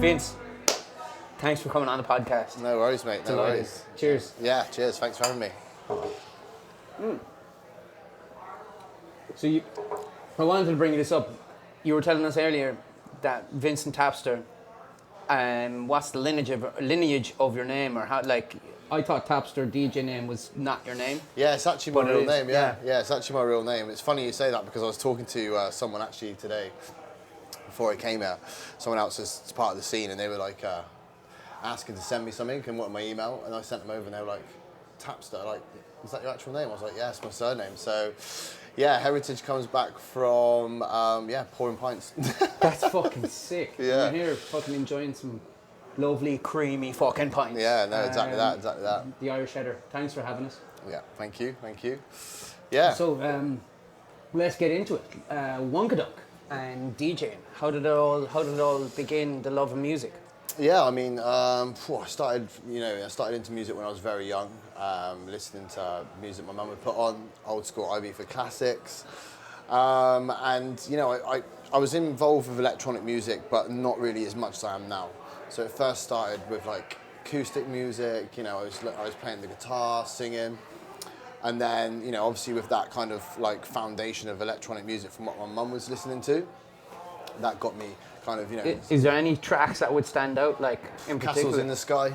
Vince, thanks for coming on the podcast. No worries, mate. No worries. Cheers. Yeah, cheers. Thanks for having me. So I wanted to bring this up. You were telling us earlier that Vincent Tapster. What's the lineage of your name, or how? Like, I thought Tapster DJ name was not your name. Yeah, it's actually my real name. Yeah, it's actually my real name. It's funny you say that because I was talking to someone actually today before I came here. Someone else is part of the scene, and they were like asking to send me something and wanted my email, and I sent them over, and they were like, "Tapster, like, is that your actual name?" I was like, "Yeah, it's my surname." So, yeah, heritage comes back from pouring pints. That's fucking sick. Yeah. I'm here fucking enjoying some lovely creamy fucking pints. Yeah, no, exactly that. The Irish header. Thanks for having us. Yeah, thank you. Yeah. So let's get into it. WONKADONKK and DJing. How did it all begin? The love of music. Yeah, I mean, I started into music when I was very young, listening to music my mum would put on, old school IB for classics. And, you know, I was involved with electronic music, but not really as much as I am now. So it first started with like acoustic music, you know, I was playing the guitar, singing. And then, you know, obviously with that kind of like foundation of electronic music from what my mum was listening to, that got me kind of, you know. Is there any tracks that would stand out, like in particular? Castles in the Sky.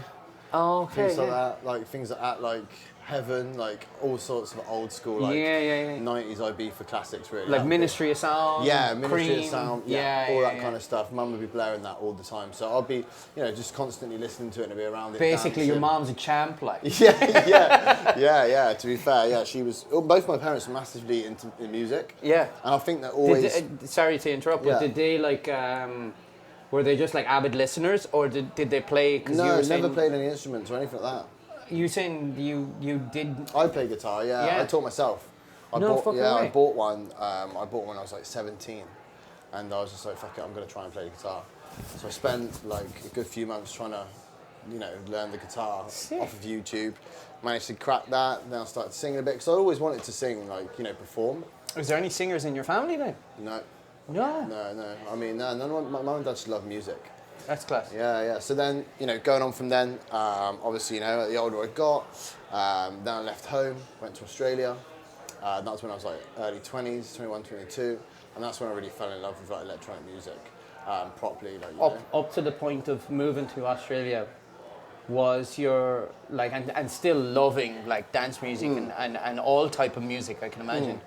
Oh, okay. Things like that, like things like that, like Heaven, like all sorts of old school, like 90s IB for classics, really. Like Ministry of Sound. Yeah, Ministry Cream. of Sound, all that kind of stuff. Mum would be blaring that all the time, so I'll be, you know, just constantly listening to it and be around it. Basically, dancing. your mom's a champ, like. Yeah. To be fair, yeah, she was. Both my parents were massively into music. Yeah. And I think that always. Sorry to interrupt, but did they like? Were they just like avid listeners, or did they play? No, never played any instruments or anything like that. You saying you did? I play guitar. Yeah. I taught myself. I bought one. I bought one when I was like 17, and I was just like, fuck it, I'm gonna try and play the guitar. So I spent like a good few months trying to, you know, learn the guitar off of YouTube. Managed to crack that. Then I started singing a bit because I always wanted to sing, like, you know, perform. Is there any singers in your family then? No. No. I mean, no. None of my mum and dad just love music. That's class. Yeah. So then, you know, going on from then, obviously, you know, the older I got, then I left home, went to Australia. That was when I was like early 20s, 21, 22, and that's when I really fell in love with like electronic music properly. Like, up to the point of moving to Australia, was your like and still loving like dance music and all type of music, I can imagine.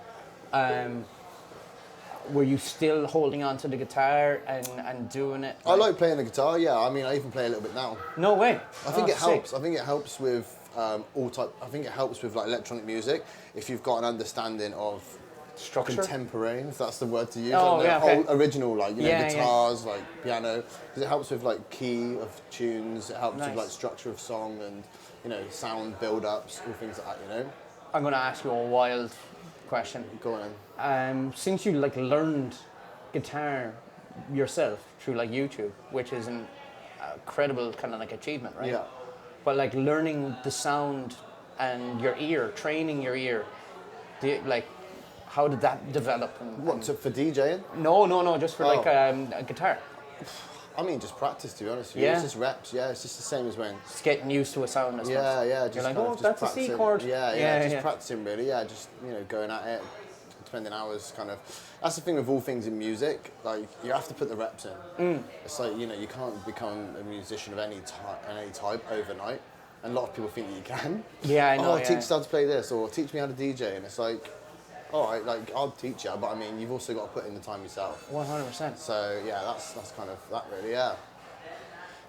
Were you still holding on to the guitar and doing it? I like playing the guitar, yeah. I mean, I even play a little bit now. No way. I think it helps. I think it helps with I think it helps with like electronic music if you've got an understanding of structure, contemporary, if that's the word to use. Oh, like old, original, like, you know, guitars, like piano, because it helps with like key of tunes. It helps with like structure of song and, you know, sound build-ups, all things like that. You know. I'm going to ask you a wild question. Go on. Since you like learned guitar yourself through like YouTube, which is an incredible kind of like achievement, right? Yeah. But like learning the sound and your ear, training your ear, how did that develop? For DJing? No, just for like a guitar. I mean, just practice, to be honest with you. It's just reps, it's just the same as when... Just getting used to a sound, I suppose. Yeah, just you're like, that's practicing. A C chord. Just practicing, really, just, you know, going at it, spending hours kind of... That's the thing with all things in music, like, you have to put the reps in. It's like, you know, you can't become a musician of any type overnight, and a lot of people think that you can. Yeah, I know, teach us how to play this, or teach me how to DJ, and it's like... All right, like, I'll teach you, but I mean, you've also got to put in the time yourself. 100%. So yeah, that's kind of that, really. Yeah.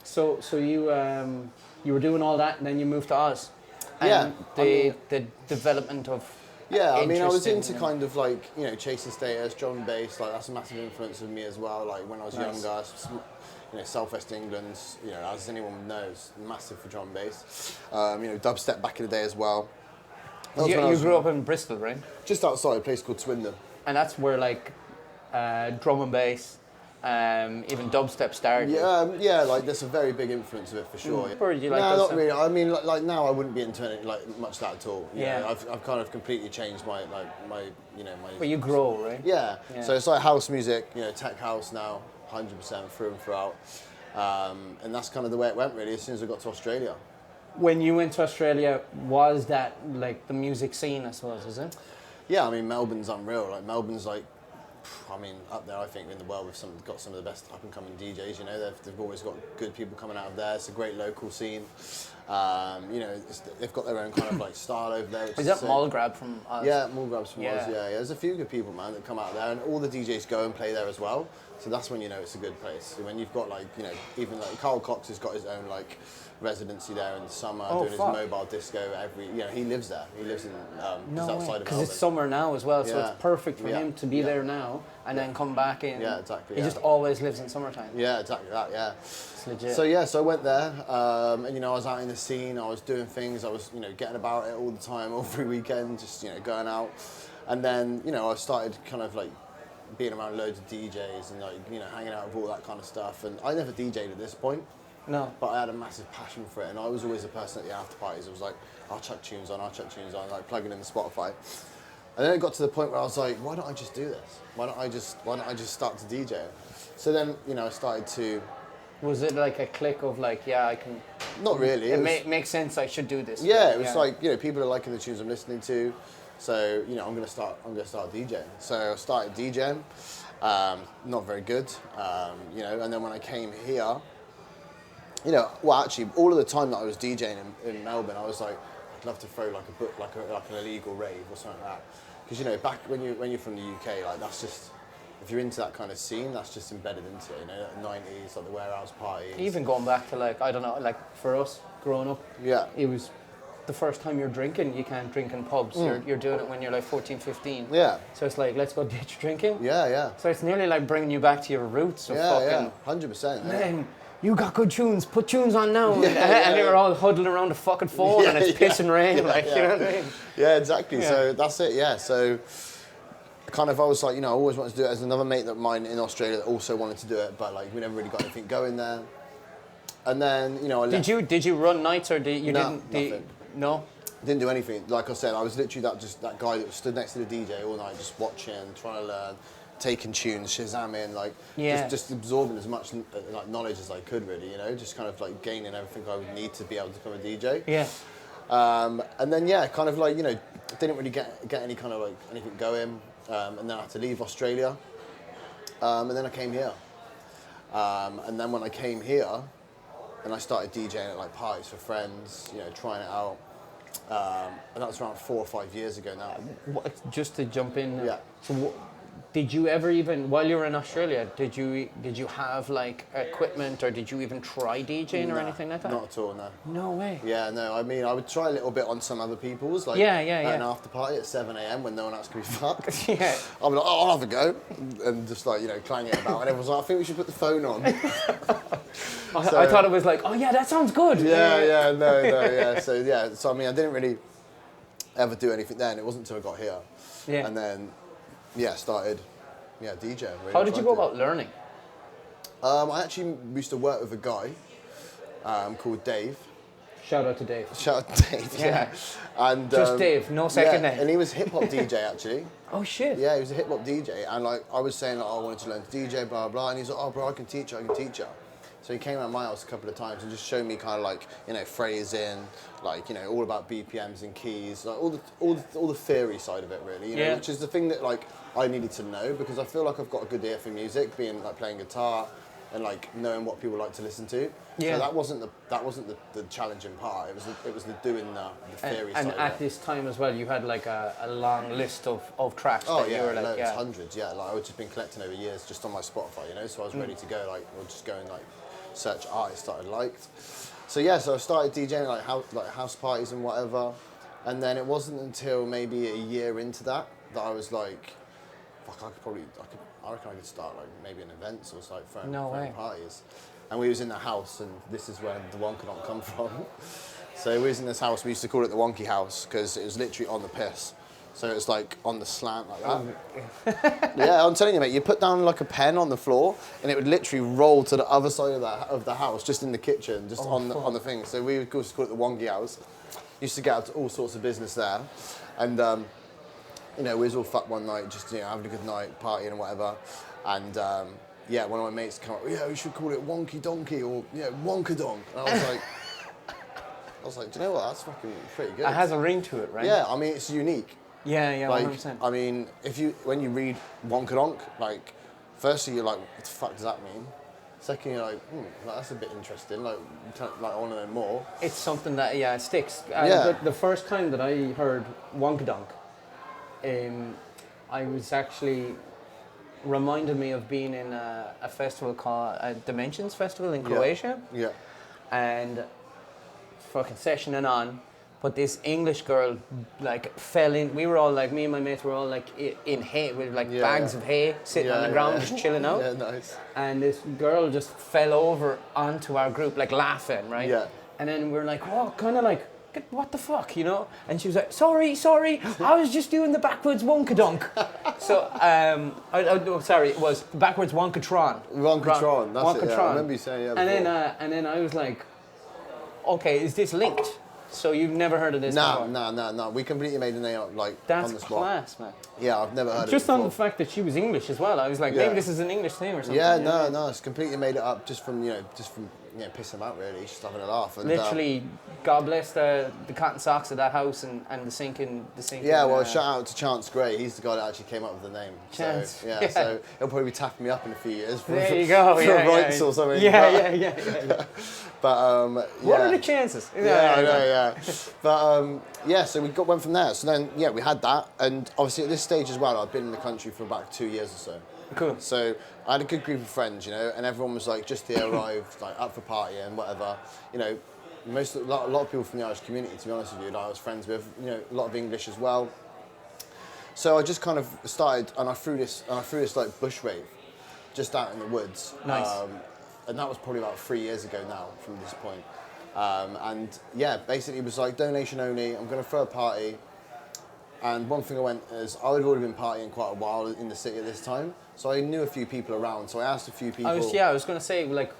So you were doing all that, and then you moved to Oz. And the development of. Yeah, I mean, I was into kind of like, you know, chasing status, drum and bass. Like, that's a massive influence of me as well. Like when I was younger, you know, Southwest England, you know, as anyone knows, massive for drum and bass. You know, dubstep back in the day as well. You grew up in Bristol, right? Just outside a place called Swindon. And that's where like drum and bass, even dubstep started. Yeah, like there's a very big influence of it for sure. Where did you like? No, not really. I mean, like now I wouldn't be into it like much of that at all. You know, I've kind of completely changed my. But you grow, right? Yeah. So it's like house music, you know, tech house now, 100% through and throughout. And that's kind of the way it went really as soon as I got to Australia. When you went to Australia, was that like the music scene, I suppose, is it? Yeah, I mean, Melbourne's unreal. Like, Melbourne's like, I mean, up there, I think, in the world with got some of the best up-and-coming DJs, you know. They've always got good people coming out of there. It's a great local scene. You know, they've got their own kind of, like, style over there. Is that Mulgrab from Oz? Yeah, Mulgrab's from Yeah. Oz, yeah. There's a few good people, man, that come out there, and all the DJs go and play there as well. So that's when you know it's a good place. So when you've got, like, you know, even, like, Carl Cox has got his own, like, residency there in the summer, doing his mobile disco he lives there. He lives in just outside of Melbourne. Because it's summer now as well, so Yeah. it's perfect for him to be there now and then come back in. Yeah, exactly. He just always lives in summertime. Yeah, exactly that, yeah. It's legit. So I went there, and you know, I was out in the scene, I was doing things, I was, you know, getting about it all the time, every weekend, just, you know, going out. And then, you know, I started kind of like being around loads of DJs and, like, you know, hanging out with all that kind of stuff. And I never DJ'd at this point. No. But I had a massive passion for it, and I was always the person at the after parties. I was like, I'll chuck tunes on, like plugging in the Spotify. And then it got to the point where I was like, why don't I just do this? Why don't I just start to DJ? So then, you know, I started to. Was it like a click of like, yeah, I can. Not really. It makes sense. I should do this. Yeah, it was like, you know, people are liking the tunes I'm listening to, so you know, I'm gonna start DJing. So I started DJing, not very good, you know, and then when I came here. You know, well, actually, all of the time that I was DJing in Melbourne, I was like, I'd love to throw like an illegal rave or something like that. Because, you know, back when you're from the UK, like, that's just, if you're into that kind of scene, that's just embedded into it, you know, the 90s, like the warehouse parties. Even going back to, like, I don't know, like for us growing up, it was the first time you're drinking, you can't drink in pubs. You're doing it when you're like 14, 15. Yeah. So it's like, let's go ditch drinking. Yeah, yeah. So it's nearly like bringing you back to your roots of fucking. 100%. Man, you got good tunes, put tunes on now. And they were all huddling around the fucking phone and it's pissing rain, you know what I mean? Yeah, exactly. Yeah. So that's it, yeah. So kind of I was like, you know, I always wanted to do it. As another mate of mine in Australia that also wanted to do it, but like we never really got anything going there. And then, you know, I left. Did you run nights or didn't? Nothing. No? Didn't do anything. Like I said, I was literally that guy that stood next to the DJ all night, just watching, trying to learn, taking tunes, shazamming, like just absorbing as much like knowledge as I could, really. You know, just kind of like gaining everything I would need to be able to become a DJ. Yeah. And then kind of like, you know, didn't really get any kind of like anything going, and then I had to leave Australia, and then I came here, and then when I came here, and I started DJing at like parties for friends, you know, trying it out. And that was around 4 or 5 years ago now. Just to jump in. Yeah. So did you ever even, while you were in Australia, did you have like equipment or did you even try DJing or anything like that? Not at all, no. No way. Yeah, no. I mean, I would try a little bit on some other people's, like Yeah. at an after party at 7 a.m. when no one else can be fucked. Yeah. I'll be like, oh, I'll have a go, and just like, you know, clang it about, and everyone's like, I think we should put the phone on. I thought it was like, oh yeah, that sounds good. Yeah. So I mean, I didn't really ever do anything then. It wasn't until I got here. Yeah. And then, started, DJing. Really. How did you go about learning? I actually used to work with a guy called Dave. Shout out to Dave. Shout out to Dave, yeah. And, just Dave, no second name. And he was a hip-hop DJ, actually. Oh, shit. Yeah, he was a hip-hop DJ. And, like, I was saying, like, I wanted to learn to DJ, blah, blah. And he's like, oh, bro, I can teach you. So he came around my house a couple of times and just showed me kind of like, you know, phrasing, like, you know, all about BPMs and keys, like all the theory side of it, really, you know, which is the thing that like I needed to know, because I feel like I've got a good ear for music, being like playing guitar and like knowing what people like to listen to. Yeah. So that wasn't the challenging part. It was the doing the theory side. And at this time as well, you had like a long list of tracks that you were like, loads, hundreds, like I've just been collecting over years just on my Spotify, you know. So I was ready to go, like, or just go and like search artists that I liked. So so I started DJing like house parties and whatever, and then it wasn't until maybe a year into that I was like, fuck, I reckon I could start like maybe an events or like throwing parties. And we was in the house, and this is where the WONKADONKK come from. So we was in this house, we used to call it the Wonky House, because it was literally on the piss. So it was like on the slant like that. Yeah, I'm telling you, mate, you put down like a pen on the floor and it would literally roll to the other side of the house, just in the kitchen, just on the thing. So we would just call it the Wonky House. Used to get out to all sorts of business there. And, you know, we was all fucked one night, just, you know, having a good night, partying and whatever. And, yeah, one of my mates come up, yeah, we should call it Wonky Donkey or WONKADONKK. And I was like, do you know what? That's fucking pretty good. It has a ring to it, right? Yeah, I mean, it's unique. Yeah, Like, 100%. I mean, when you read WONKADONKK, like, firstly you're like, what the fuck does that mean? Second, you're like, that's a bit interesting. Like, I want to know more. It's something that it sticks. Yeah. The first time that I heard WONKADONKK, I was actually reminded me of being in a festival called Dimensions Festival in Croatia. Yeah. And fucking sessioning on, but this English girl like fell in. We were all like, me and my mates were all like in hay with like bags of hay sitting on the ground just chilling out. Yeah, nice. And this girl just fell over onto our group like laughing, right? Yeah. And then we're like, what? Kind of like, what the fuck, you know? And she was like, sorry, I was just doing the backwards WONKADONKK. So, sorry, it was the backwards Wonkatron. Wonkatron, that's it. Yeah, I Wonkatron. remember you saying And then I was like, okay, is this linked? So you've never heard of this before? No. We completely made the name up, like, That's on the spot. class, man. Yeah, I've never heard of it Just on before. the fact that she was English as well. I was like, maybe this is an English thing or something. Yeah, you know? no, it's completely made it up just from pissing them out, really, just having a laugh. And, Literally, God bless the cotton socks of that house and the sinking. Yeah, well, shout out to Chance Gray. He's the guy that actually came up with the name. Chance. So, yeah, so he'll probably be tapping me up in a few years for, There you go. for Yeah, rights or something. Yeah. But What are the chances? Yeah, I know, yeah. But so we went from there. So then, we had that, and obviously at this stage as well, I'd been in the country for about 2 years or so. Cool. So I had a good group of friends, and everyone was like just here, arrived, like up for party and whatever. A lot of people from the Irish community, to be honest with you, that I was friends with. A lot of English as well. So I just kind of started, and I threw this like bush rave, just out in the woods. Nice. And that was probably about 3 years ago now from this point. Basically it was like donation only. I'm going to throw a party. And one thing I went is I had already been partying quite a while in the city at this time, so I knew a few people around. So I asked a few people. I was going to say, like,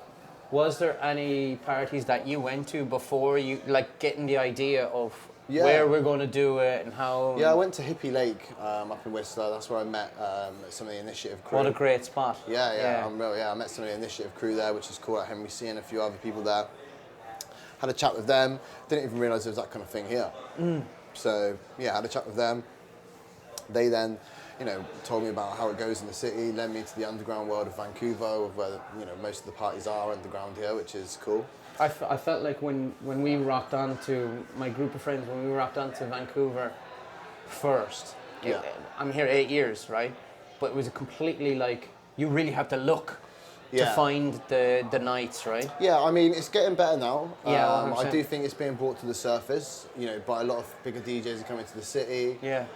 was there any parties that you went to before you, like, getting the idea of where we're going to do it and how? Yeah, I went to Hippie Lake up in Whistler. That's where I met some of the initiative crew. What a great spot. Yeah. I met some of the initiative crew there, which is cool. Like Henry C and a few other people there. Had a chat with them. Didn't even realise there was that kind of thing here. So, had a chat with them. They then, told me about how it goes in the city, led me to the underground world of Vancouver, where, most of the parties are underground here, which is cool. I felt like when we rocked onto, my group of friends, when we rocked onto Vancouver first, I'm here 8 years, right? But it was a completely like, you really have to look to find the nights, right? Yeah, I mean, it's getting better now. Yeah, I do think it's being brought to the surface, by a lot of bigger DJs coming to the city. Yeah.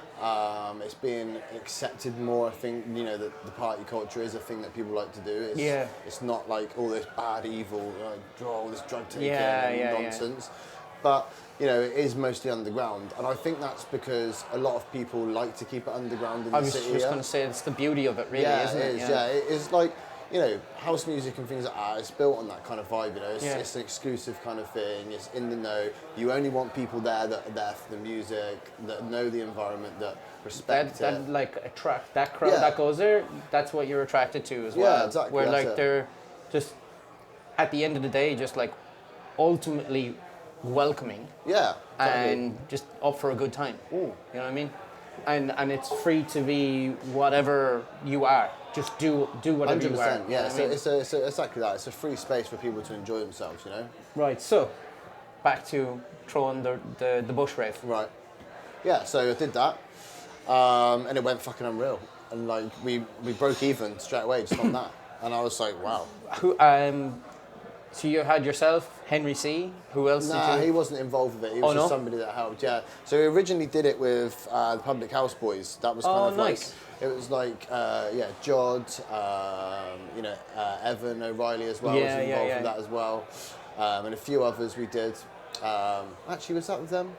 It's being accepted more. I think, the party culture is a thing that people like to do. It's not like all this bad, evil, all this drug taking and nonsense. But, it is mostly underground. And I think that's because a lot of people like to keep it underground in the city. I was just going to say, it's the beauty of it, really, isn't it? It is like, house music and things like that, it's built on that kind of vibe, It's an exclusive kind of thing, it's in the know. You only want people there that are there for the music, that know the environment, that respect it. That like attract that crowd that goes there, that's what you're attracted to as well. Yeah, exactly. Where like they're just, at the end of the day, just like ultimately welcoming. Yeah, exactly. And just up for a good time. Ooh. You know what I mean? And it's free to be whatever you are. Just do whatever 100%, you are. yeah. So it's exactly that. It's a free space for people to enjoy themselves, Right. So, back to throwing the bush rave. Right. Yeah. So I did that, and it went fucking unreal. And like we broke even straight away just on that. And I was like, wow. Who So you had yourself, Henry C. Who else did you? Nah, he wasn't involved with it. He was just somebody that helped. Yeah. So we originally did it with the Public House Boys. That was kind of nice. like. It was like, Jod, Evan O'Reilly as well was involved with that as well, and a few others we did. Actually, was that with them?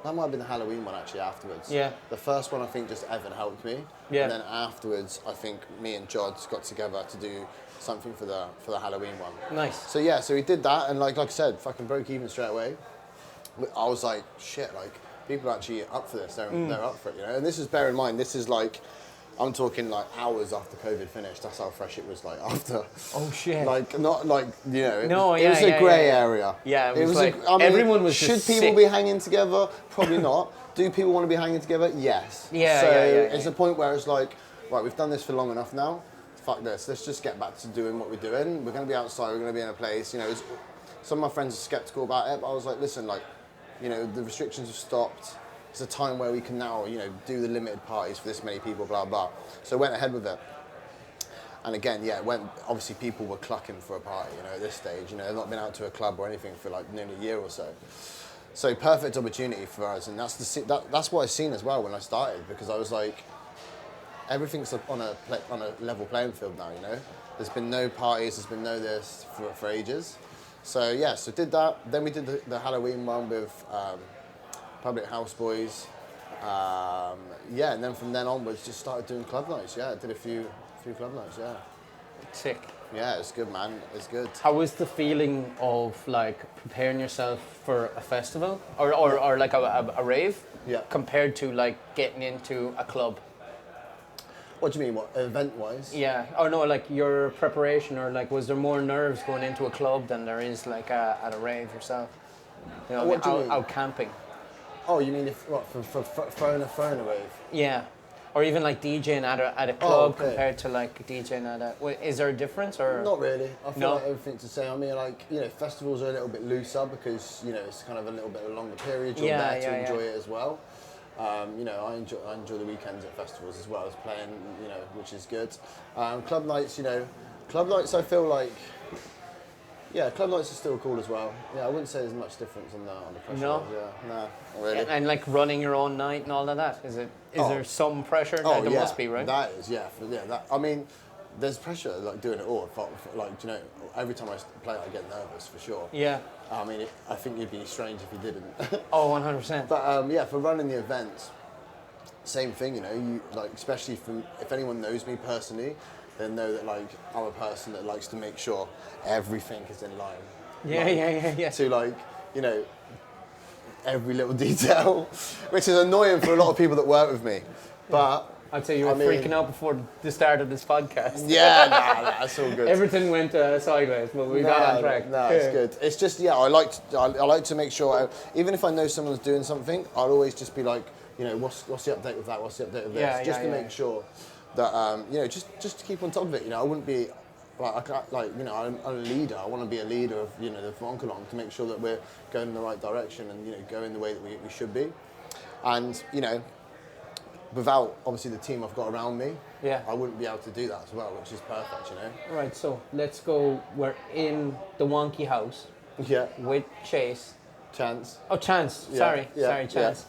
That might have been the Halloween one actually afterwards. Yeah. The first one I think just Evan helped me. Yeah. And then afterwards I think me and Jod got together to do something for the Halloween one. Nice. So we did that and like I said, fucking broke even straight away. I was like, shit, like people are actually up for this. They're up for it, And this is, bear in mind, this is like, I'm talking like hours after COVID finished. That's how fresh it was like after. Oh shit. Like not like you know. No, it was a grey area. Yeah, it was like I mean, everyone was should just people sick. be hanging together? Probably not. Do people want to be hanging together? Yes. Yeah, so yeah. it's a point where it's like, right, we've done this for long enough now. Fuck this. Let's just get back to doing what we're doing. We're going to be outside. We're going to be in a place. You know, some of my friends are skeptical about it, but I was like, listen, like, you know, the restrictions have stopped. It's a time where we can now, you know, do the limited parties for this many people, blah, blah. So I went ahead with it. And again, yeah, obviously people were clucking for a party, you know, at this stage. You know, they've not been out to a club or anything for like nearly a year or so. So perfect opportunity for us. And that's what I seen as well when I started, because I was like, everything's on a level playing field now, you know. There's been no parties, there's been no this for ages. So yeah, so did that. Then we did the Halloween one with Public House Boys. Yeah, and then from then onwards, just started doing club nights. Yeah, did a few club nights. Yeah. Sick. Yeah, it's good, man. It's good. How was the feeling of like preparing yourself for a festival or like a rave? Yeah. Compared to like getting into a club? What do you mean? What, event-wise? Yeah. Or no, like your preparation, or like was there more nerves going into a club than there is like at a rave yourself? You know, What do you mean? out camping. Oh, you mean for throwing a rave? Yeah. Or even like DJing at a club compared to like DJing at a... Is there a difference or...? Not really. I feel No? like everything's the same. I mean, like, you know, festivals are a little bit looser because, you know, it's kind of a little bit of a longer period. You're there to enjoy it as well. You know, I enjoy the weekends at festivals as well as playing, you know, which is good. Club nights, you know, club nights I feel like... Yeah, club nights are still cool as well. Yeah, I wouldn't say there's much difference on the pressure. No? Yeah, no, not really. And like running your own night and all of that, is there some pressure? There must be, right? That is, yeah. I mean, there's pressure like doing it all. Like, you know, every time I play, I get nervous for sure. Yeah. I mean, I think you'd be strange if you didn't. Oh, 100%. But yeah, for running the events, same thing. You know, like especially if anyone knows me personally, they know that like I'm a person that likes to make sure everything is in line. Yeah, like, yeah. To like, you know, every little detail, which is annoying for a lot of people that work with me. But I'd say you were freaking out before the start of this podcast. Yeah, that's all good. Everything went sideways, but we got on track. No, it's good. It's just, yeah, I like to make sure, even if I know someone's doing something, I'll always just be like, you know, what's the update with that? What's the update with this? Just to make sure that, you know, just to keep on top of it. You know, I wouldn't be, you know, I'm a leader. I want to be a leader of, you know, the WONKADONKK to make sure that we're going in the right direction and, you know, going the way that we should be. And, you know, without obviously the team I've got around me, I wouldn't be able to do that as well, which is perfect, you know. Right, so let's go. We're in the wonky house. Yeah. With Chase. Chance. Oh, Chance. Sorry, Chance.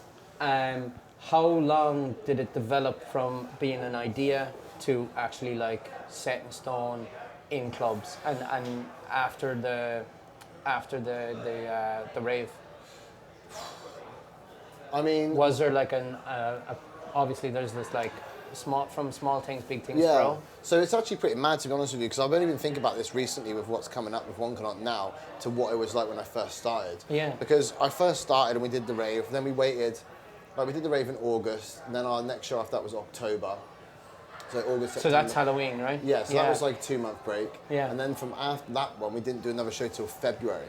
How long did it develop from being an idea to actually like set in stone in clubs and after the rave? I mean, was there like obviously there's this like small things, big things grow. So it's actually pretty mad, to be honest with you, because I've only been thinking about this recently with what's coming up with WONKADONKK now to what it was like when I first started. Yeah. Because I first started and we did the rave, then we waited, like we did the rave in August, and then our next show after that was October. So August, September. So that's Halloween, right? Yeah, so that was like 2-month break. Yeah. And then from after that one, we didn't do another show till February.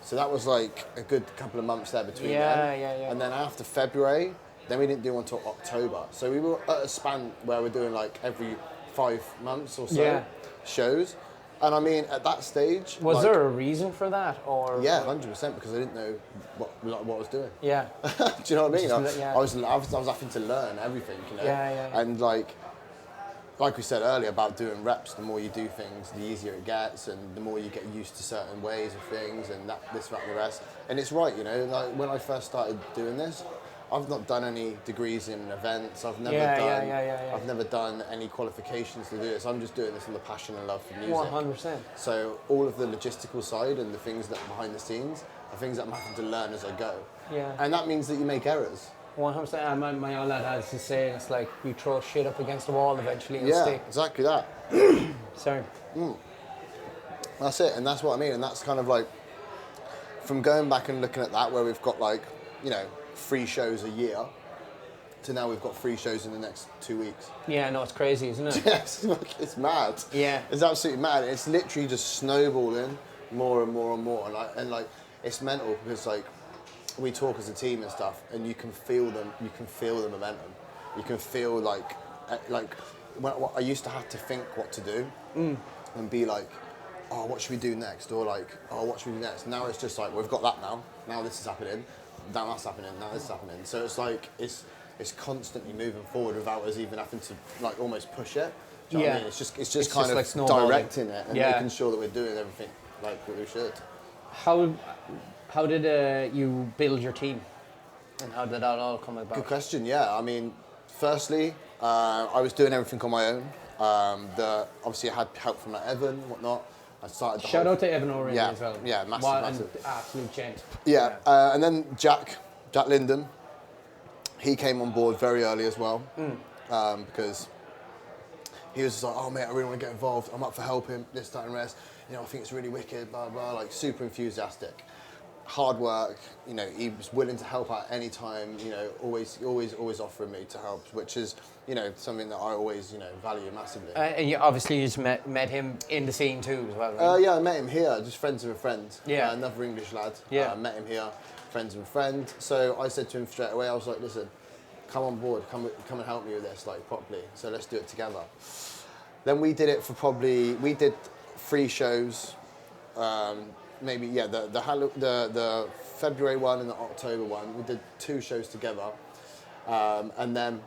So that was like a good couple of months there between then. Yeah. And then after February, then we didn't do one until October. So we were at a span where we're doing like every 5 months or so shows. And I mean, at that stage... Was there a reason for that? Or yeah, 100%, because I didn't know what I was doing. Yeah. Do you know what I mean? Yeah. I was having to learn everything, you know? Yeah. And like we said earlier about doing reps, the more you do things, the easier it gets, and the more you get used to certain ways of things, and this, that, and the rest. And it's right, you know, like when I first started doing this, I've not done any degrees in events. I've never done any qualifications to do this. I'm just doing this in the passion and love for music. 100%. So all of the logistical side and the things that are behind the scenes are things that I'm having to learn as I go. Yeah. And that means that you make errors. 100%. My old lad has to say, it's like you throw shit up against the wall, eventually it'll stick. Exactly that. Sorry. That's it, and that's what I mean. And that's kind of like, from going back and looking at that, where we've got like, you know, 3 shows a year, to now we've got 3 shows in the next 2 weeks. Yeah, no, it's crazy, isn't it? Yes, it's mad. Yeah. It's absolutely mad. It's literally just snowballing more and more and more. And like it's mental because like we talk as a team and stuff, and you can feel them. You can feel the momentum. You can feel like when I used to have to think what to do and be like, oh, what should we do next? Or like, oh, what should we do next? Now it's just like, we've got that now. Now this is happening. Now that's happening. Now this is happening. So it's like, it's constantly moving forward without us even having to like almost push it. Do you know what I mean? It's just kind of like directing it and making sure that we're doing everything like what we should. How did you build your team? And how did that all come about? Good question, yeah. I mean, firstly, I was doing everything on my own. Obviously I had help from like Evan and whatnot. I started Shout out to Evan O'Reilly yeah, as well. Yeah, massive. Absolute gent. Yeah, and then Jack Linden, he came on board very early as well, because he was just like, oh mate, I really want to get involved. I'm up for helping, this, that and rest. You know, I think it's really wicked, blah, blah, like super enthusiastic. Hard work, you know, he was willing to help out any time, you know, always offering me to help, which is, you know, something that I always, you know, value massively. And you obviously just met him in the scene too as well, right? Yeah, I met him here, just friends of a friend. Yeah. Another English lad. Yeah. Met him here, friends of a friend. So I said to him straight away, I was like, listen, come on board, come and help me with this, like, properly. So let's do it together. Then we did it for we did 3 shows, maybe, yeah, the February one and the October one. We did 2 shows together, and then,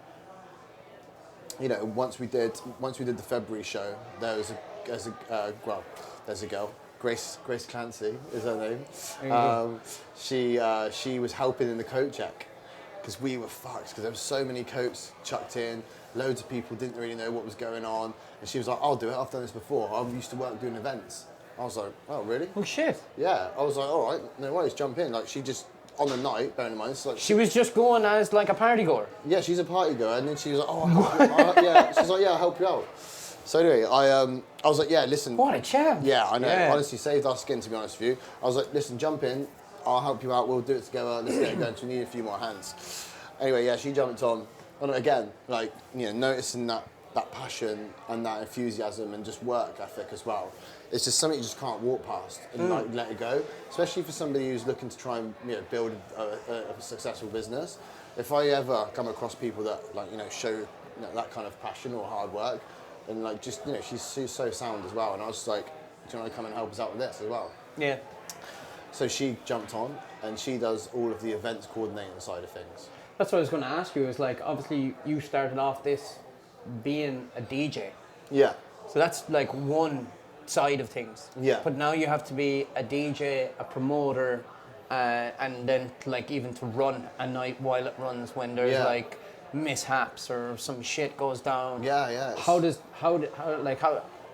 you know, once we did the February show, there's a girl, Grace Clancy is her name. She was helping in the coat check because we were fucked because there were so many coats chucked in. Loads of people didn't really know what was going on, and she was like, "I'll do it. I've done this before. I used to work doing events." I was like, oh, really? Oh, shit. Yeah. I was like, all right, no worries, jump in. Like, she just, on the night, bearing in mind, it's like... She was just going as, like, a party goer? Yeah, she's a party goer. And then she was like, oh, yeah. She's like, yeah, I'll help you out. So anyway, I was like, yeah, listen... What a champ. Yeah, I know. Yeah. Honestly, saved our skin, to be honest with you. I was like, listen, jump in. I'll help you out. We'll do it together. Let's get it going. We need a few more hands. Anyway, yeah, she jumped on. And again, like, you know, noticing that passion and that enthusiasm and just work ethic as well. It's just something you just can't walk past and like let it go, especially for somebody who's looking to try and, you know, build a successful business. If I ever come across people that, like, you know, show, you know, that kind of passion or hard work, and like, just, you know, she's so sound as well. And I was just like, do you want to come and help us out with this as well? Yeah. So she jumped on and she does all of the events coordinating side of things. That's what I was going to ask you. Is like, obviously you started off this being a DJ. Yeah. So that's like one side of things. Yeah. But now you have to be a DJ, a promoter, and then like even to run a night while it runs when there's like mishaps or some shit goes down. Yeah, yeah. How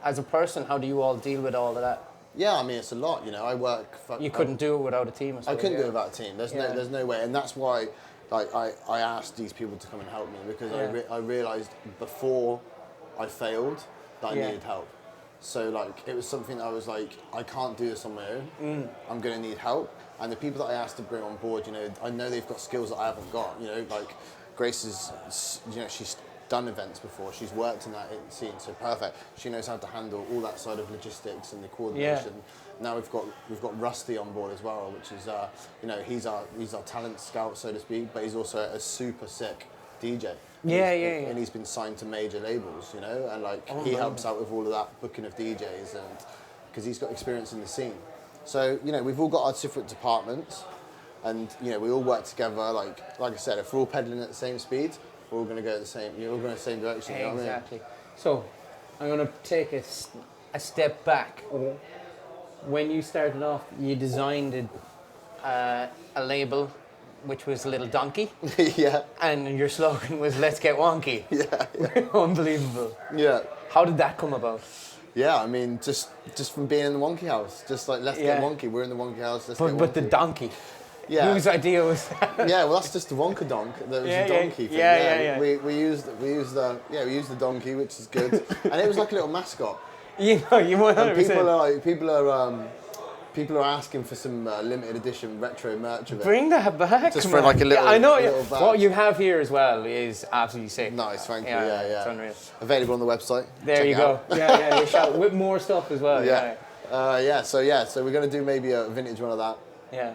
as a person, how do you all deal with all of that? Yeah, I mean, it's a lot, you know. I work... You couldn't do it without a team, I suppose. I couldn't do it without a team. There's no way. And that's why, like, I asked these people to come and help me because I realised before I failed that I needed help. So, like, it was something that I was like, I can't do this on my own. I'm going to need help. And the people that I asked to bring on board, you know, I know they've got skills that I haven't got. You know, like, Grace is, you know, she's done events before. She's worked in that scene, so perfect. She knows how to handle all that side of logistics and the coordination. Yeah. Now we've got Rusty on board as well, which is you know, he's our talent scout, so to speak, but he's also a super sick DJ. And he's been signed to major labels, you know, and like he helps out with all of that booking of DJs, and because he's got experience in the scene. So, you know, we've all got our different departments, and you know, we all work together. Like I said, if we're all pedaling at the same speed, we're all going to go the same. You're all going the same direction. You know what I mean? Exactly. So, I'm going to take a step back. When you started off, you designed a label, which was Little Donkey. Yeah. And your slogan was "Let's get wonky." Yeah. Unbelievable. Yeah. How did that come about? Yeah, I mean, just from being in the wonky house, just like let's get wonky. We're in the wonky house. Let's get wonky. But the donkey. Yeah. Whose idea was that? Yeah, well, that's just the WONKADONKK. That was the donkey thing. Yeah. We used the donkey, which is good, and it was like a little mascot. You know, you 100%. And people are People are asking for some limited edition retro merch of it. Bring that back. Just come for on. like a little. Yeah, I know. a little badge. What you have here as well is absolutely sick. Nice, thank you. Yeah, Yeah. it's unreal. Available on the website. There Check you it go. out. Yeah. You shall with more stuff as well. Yeah. So we're gonna do maybe a vintage one of that. Yeah.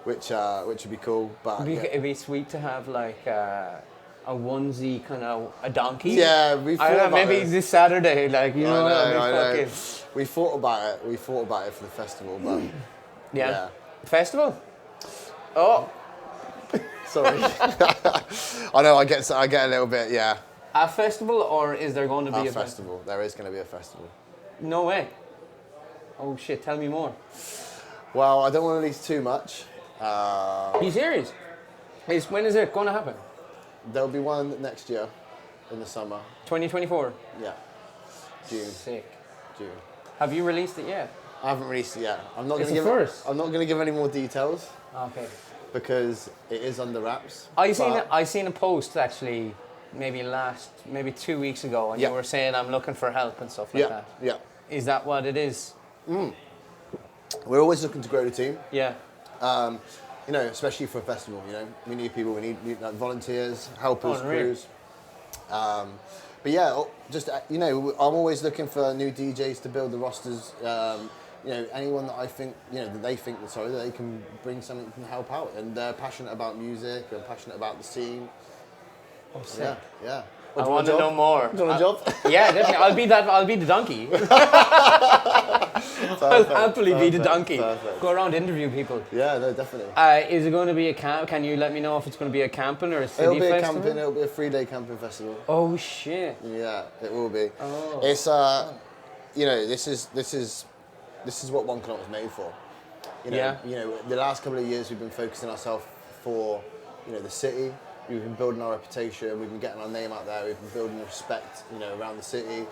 Which would be cool. But It'd be sweet to have like a onesie, kind of a donkey. Yeah, we thought I don't know, about maybe this. this Saturday, like, you know, I know. fucking... We thought about it. We thought about it for the festival, but Yeah. Festival? Oh. Sorry. I know. I get a little bit. Yeah. A festival, or is there going to be A festival. There is going to be a festival. No way. Oh shit! Tell me more. Well, I don't want to release too much. Are you serious? When is it going to happen? There'll be one next year, in the summer. 2024. Yeah. June. Sick. June. Have you released it yet? I haven't released it yet. I'm not It's going to the give. first. I'm not going to give any more details Okay. because it is under wraps. I seen a post actually, maybe 2 weeks ago, and Yeah. you were saying I'm looking for help and stuff like that. Yeah. Is that what it is? We're always looking to grow the team. Yeah. You know, especially for a festival. You know, we need people. We need like, volunteers, helpers, Unreal. crews. But yeah, just you know, I'm always looking for new DJs to build the rosters. You know, anyone that I think, you know, that they think that they can bring something that can help out, and they're passionate about music and passionate about the scene. Oh, sick. Yeah. I want to know more. Do you want a job? Yeah, definitely. I'll be the donkey. I'll happily be the donkey. Perfect. Go around interview people. Yeah, no, definitely. Is it going to be a camp? Can you let me know if it's going to be a camping or a city It'll be festival? a camping. It'll be a 3-day camping festival. Oh shit! Yeah, it will be. Oh. It's you know, this is what WONKADONKK was made for. You know, Yeah. You know, the last couple of years we've been focusing ourselves for, you know, the city. We've been building our reputation. We've been getting our name out there. We've been building respect, you know, around the city.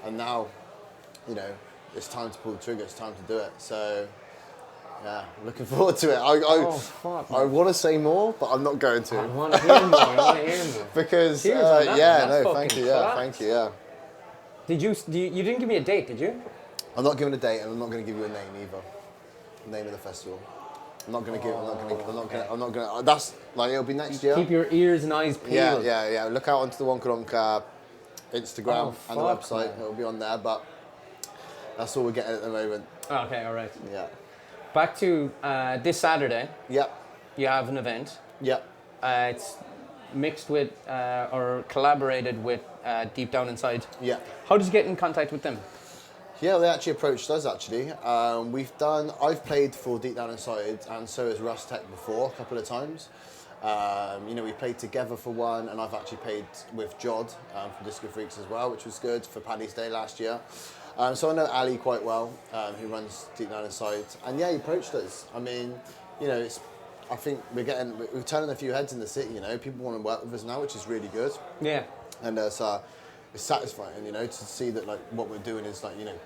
And now, you know, it's time to pull the trigger. It's time to do it. So, yeah, looking forward to it. I want to say more, but I'm not going to. I want to hear more. Because Cheers on that, yeah, that's no, thank fucking you. Yeah, class. thank you. Yeah. You didn't give me a date, did you? I'm not giving a date, and I'm not going to give you a name either. The name of the festival. I'm not going to give. I'm not going to. That's like it'll be next year. Keep your ears and eyes peeled. Yeah. Look out onto the WONKADONKK Instagram and the fuck, website. man. It'll be on there, but that's all we're getting at the moment. Okay, all right. Yeah. Back to this Saturday. Yep. You have an event. Yep. It's mixed with or collaborated with Deep Down Inside. Yeah. How did you get in contact with them? Yeah, they actually approached us actually. I've played for Deep Down Inside, and so has Russ Tech before a couple of times. You know, we played together for one, and I've actually played with Jod from Disco Freaks as well, which was good for Paddy's Day last year. So I know Ali quite well, who runs Deep Down Inside, and yeah, he approached us. I mean, you know, I think we're turning a few heads in the city. You know, people want to work with us now, which is really good. Yeah. And it's satisfying, you know, to see that like what we're doing is like, you know.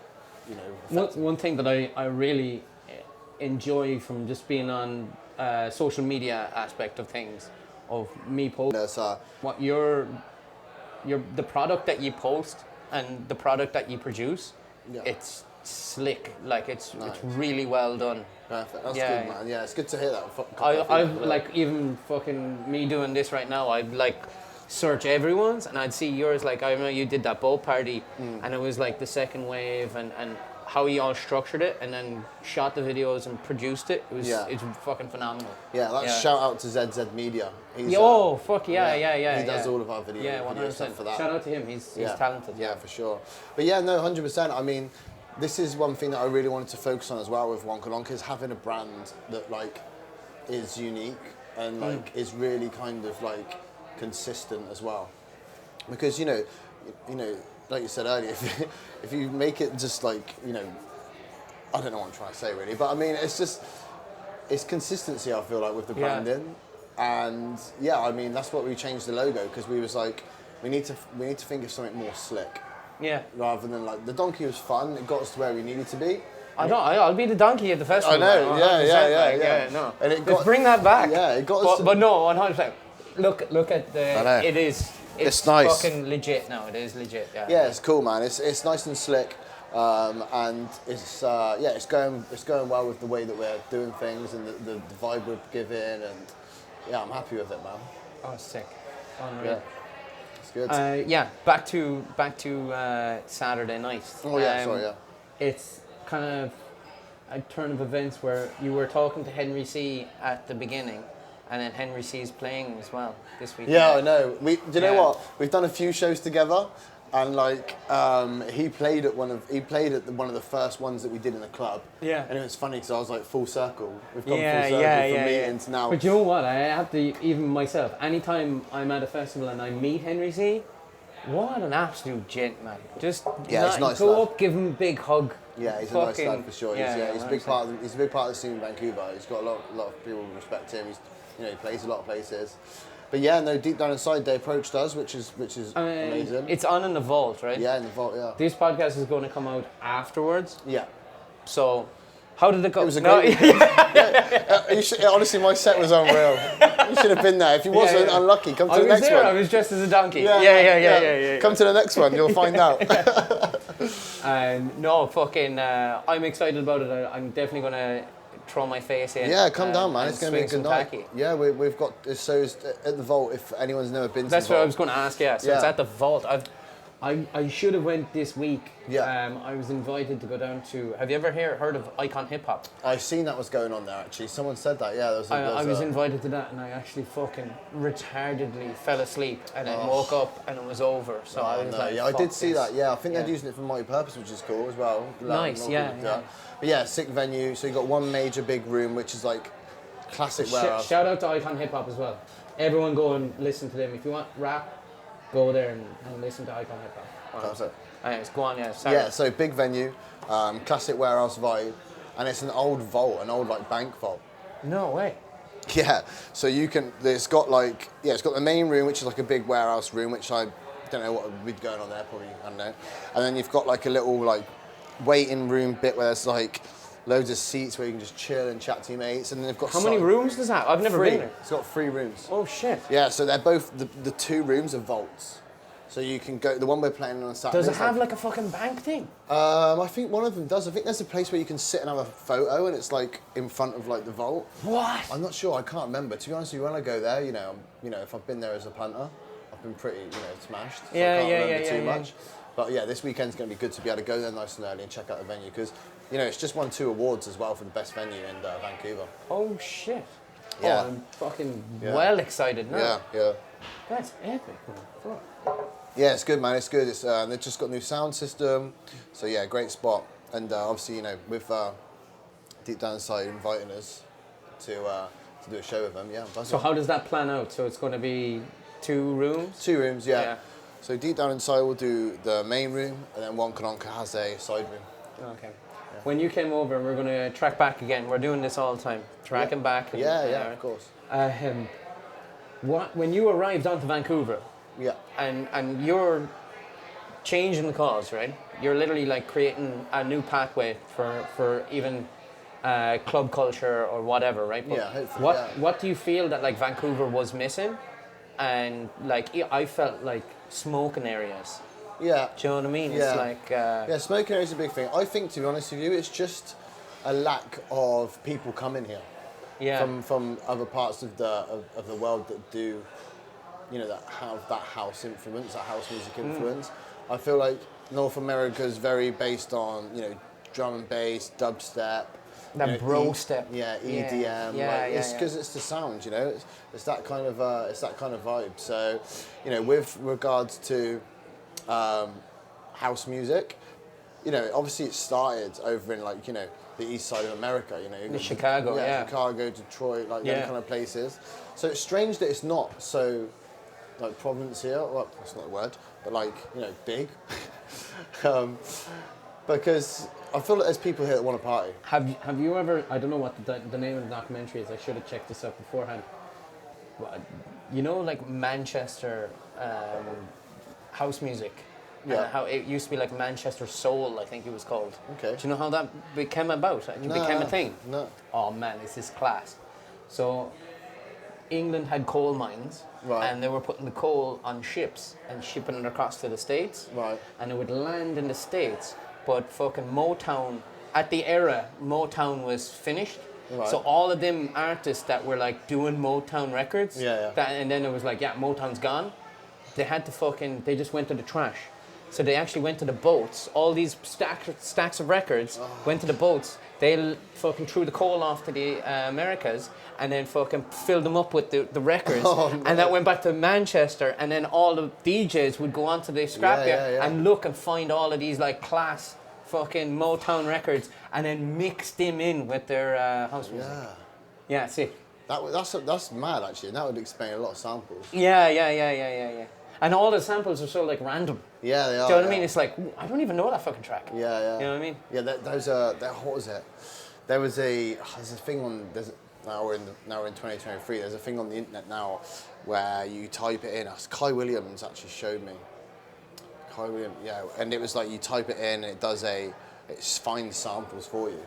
One thing that I really enjoy from just being on social media aspect of things, of me posting, what the product that you post and the product that you produce, it's slick, like it's really well done. Perfect, that's good, man. Yeah, it's good to hear that. I've like, even fucking me doing this right now, I'd like search everyone's and I'd see yours. Like I remember you did that boat party and it was like the second wave and how you all structured it and then shot the videos and produced it. It's fucking phenomenal. Yeah, that's shout out to ZZ Media. He's, fuck yeah. He does all of our videos. Yeah, 100%. For that. Shout out to him. He's talented. Yeah, for sure. But yeah, no, 100%. I mean, this is one thing that I really wanted to focus on as well with WONKADONKK, is having a brand that like is unique and like is really kind of like consistent as well. Because you know, like you said earlier, if you make it just like, you know, I don't know what I'm trying to say really, but I mean it's consistency, I feel like, with the branding. And yeah, I mean that's what we changed the logo, because we was like, we need to think of something more slick. Yeah. Rather than like, the donkey was fun, it got us to where we needed to be. I'll be the donkey at the festival. I know, man, yeah. No. And Let's bring that back. Yeah, it got us but no, 100%. Look at the. It's nice. Fucking legit now. It is legit. Yeah. Yeah, it's cool, man. It's nice and slick. And it's going well with the way that we're doing things and the vibe we're giving, and yeah, I'm happy with it, man. Oh, sick. Unreal. Yeah, it's good. Back to Saturday night. Oh yeah, sorry, yeah. It's kind of a turn of events where you were talking to Henry C at the beginning, and then Henry C is playing as well this weekend. Yeah, I know. Do you know what? We've done a few shows together, and like he played at one of the first ones that we did in the club. Yeah. And it was funny because I was like full circle. We've gone Yeah, full circle yeah, from yeah, meetings now. But you know what? I have to, even myself, anytime I'm at a festival and I meet Henry C, what an absolute gent, man. Just Yeah, he's a nice go lad. up, give him a big hug. Yeah, he's a nice lad for sure. He's a big 100%. part. He's a big part of the scene in Vancouver. He's got a lot of people who respect him. He plays a lot of places. But yeah, no, deep down inside, they approached us, which is amazing. It's on in the vault, right? Yeah, in the vault. Yeah. This podcast is going to come out afterwards. Yeah. So, how did it go? It was a great. Honestly, my set was unreal. You should have been there. If you wasn't unlucky, come to the next one. I was dressed as a donkey. Yeah. Come to the next one. You'll find out. No, fucking. I'm excited about it. I'm definitely gonna throw my face in. Yeah, come down, man. It's gonna be a good night. tacky. Yeah, we've got shows at the Vault. If anyone's never been to That's the what I Vault. was going to ask. Yeah, so it's at the vault. I should have went this week. Yeah. I was invited to go down to. Have you ever heard of Icon Hip Hop? I've seen that was going on there actually. Someone said that. Yeah, I was invited to that, and I actually fucking retardedly fell asleep, and then woke up, and it was over. So I was like, I did see this. that. Yeah, I think they're using it for multi-purpose, which is cool as well. Nice, yeah. But yeah, sick venue. So you got one major big room, which is like classic warehouse. Shout out to Icon Hip Hop as well. Everyone go and listen to them. If you want rap, go there and listen to Icon Hip Hop. That's it. Anyways, go on, yeah. Sorry. Yeah, so big venue, classic warehouse vibe, and it's an old vault, an old like bank vault. No way. Yeah, so it's got the main room, which is like a big warehouse room, which I don't know what would be going on there, probably, I don't know. And then you've got like a little like waiting room bit where there's like loads of seats where you can just chill and chat to your mates. And then they've got How many rooms does that? I've never been there. It's got 3 rooms. Oh shit. Yeah, so they're both, the 2 rooms are vaults. So you can go, the one we're playing on Saturday. Does it have like a fucking bank thing? I think one of them does. I think there's a place where you can sit and have a photo and it's like in front of like the vault. What? I'm not sure, I can't remember. To be honest with you, when I go there, if I've been there as a punter, I've been pretty, smashed. So I can't remember too much. But yeah, this weekend's going to be good to be able to go there nice and early and check out the venue because, it's just won 2 awards as well for the best venue in Vancouver. Oh shit. Yeah. Oh, I'm fucking well excited now. Yeah. That's epic, man. Fuck. Yeah, it's good, man. It's good. They've just got a new sound system, so yeah, great spot. And obviously, with Deep Down Inside inviting us to do a show with them, yeah. So how does that plan out? So it's going to be 2 rooms? 2 rooms, yeah. So Deep Down Inside will do the main room, and then WONKADONKK has a side room. Okay. Yeah. When you came over, we're going to track back again. We're doing this all the time, tracking back. And, yeah, of course. When you arrived onto Vancouver, yeah, and you're changing the cause, right? You're literally like creating a new pathway for even club culture or whatever, right? But hopefully. What do you feel that like Vancouver was missing? And like I felt like smoking areas. Yeah. Do you know what I mean? Yeah. It's like smoking areas is a big thing. I think, to be honest with you, it's just a lack of people coming here. Yeah. From other parts of the world that do, that have that house influence, that house music influence. I feel like North America is very based on, drum and bass, dubstep. That bro step. Yeah, EDM. It's because it's the sound, It's that kind of vibe. So, with regards to house music, obviously it started over in the east side of America, Chicago, Chicago, Detroit, them kind of places. So it's strange that it's not so province here. Well, that's not a word, but big. Because I feel like there's people here that want to party. Have you ever? I don't know what the name of the documentary is. I should have checked this up beforehand. Like Manchester house music. Yeah. How it used to be like Manchester Soul, I think it was called. Okay. Do you know how that became about? It became a thing. No. Oh man, this is class. So, England had coal mines, right, and they were putting the coal on ships and shipping it across to the States. Right. And it would land in the States, but fucking Motown, at the era, Motown was finished. Right. So all of them artists that were like doing Motown records, Yeah. and then it was like, yeah, Motown's gone. They had to they just went to the trash. So they actually went to the boats. All these stacks of records went to the boats. They fucking threw the coal off to the Americas and then fucking filled them up with the records. And that went back to Manchester. And then all the DJs would go onto the scrapyard and look and find all of these like class fucking Motown records and then mix them in with their house music. Yeah, sick. That's mad actually, and that would explain a lot of samples. Yeah. And all the samples are so like random. Yeah, they are. Do you know what I mean? It's like, I don't even know that fucking track. Yeah. You know what I mean? Yeah, what was it? There's a thing on, now we're in 2023, there's a thing on the internet now where you type it in. Kai Williams actually showed me. Kai Williams, yeah, and it was like you type it in and it finds samples for you.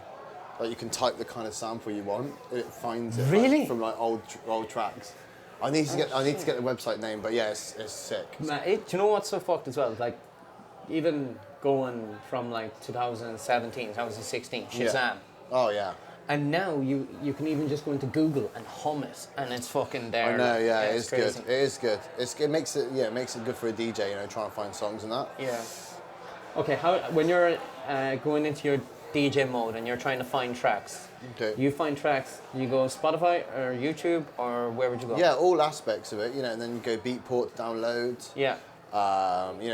Like you can type the kind of sample you want, and it finds it Really? from like old tracks. I need to get the website name, but yeah, it's sick. Man, do you know what's so fucked as well? Like, even going from like 2017, 2016, Shazam. Yeah. Oh yeah. And now you can even just go into Google and hum it, and it's fucking there. I know, yeah, it is crazy. good. It is good. It makes it good for a DJ, trying to find songs and that. Yeah. Okay, when you're going into your DJ mode and you're trying to find tracks, you find tracks, you go Spotify or YouTube, or where would you go? Yeah, all aspects of it, and then you go Beatport, downloads. Yeah.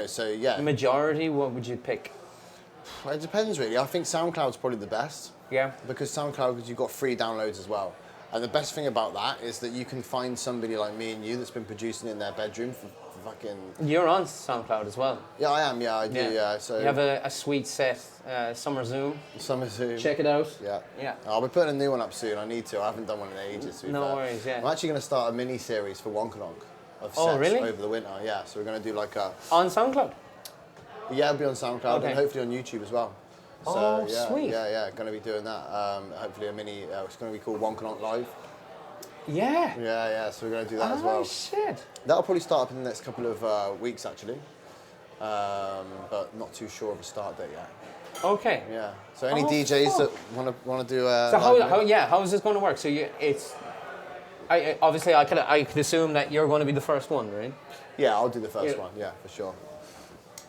So yeah. Majority, what would you pick? It depends really. I think SoundCloud's probably the best. Yeah. Because SoundCloud, you've got free downloads as well. And the best thing about that is that you can find somebody like me and you that's been producing in their bedroom for fucking... You're on SoundCloud as well. Yeah, I am, yeah, I do, yeah. So you have a sweet set, Summer Zoom. Summer Zoom. Check it out. Yeah. I'll be putting a new one up soon. I need to. I haven't done one in ages. No worries, yeah. I'm actually going to start a mini-series for WONKADONKK of sets over the winter, yeah. So we're going to do like a... On SoundCloud? Yeah, it'll be on SoundCloud and hopefully on YouTube as well. So, sweet. Yeah, going to be doing that. Hopefully a mini, it's going to be called WONKADONKK Live. Yeah. Yeah, so we're going to do that as well. Oh, shit. That'll probably start up in the next couple of weeks, actually. But not too sure of a start date yet. Okay. Yeah. So any DJs that want to do so how is this going to work? So obviously I could assume that you're going to be the first one, right? Yeah, I'll do the first one. Yeah, for sure.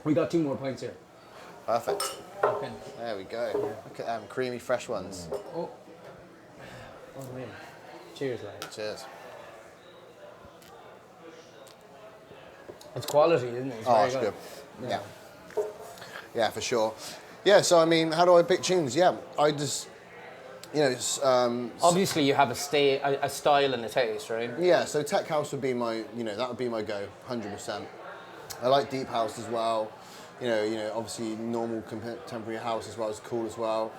We got 2 more pints here. Perfect. Okay. There we go. Look at them creamy, fresh ones. Oh man. Cheers, lad. Cheers. It's quality, isn't it? It's good. Yeah. Yeah, for sure. Yeah, so I mean, how do I pick tunes? Yeah, I just, obviously you have a style and a taste, right? Yeah, so tech house would be my, that would be my go, 100%. I like deep house as well. Obviously normal contemporary house as well is cool as well.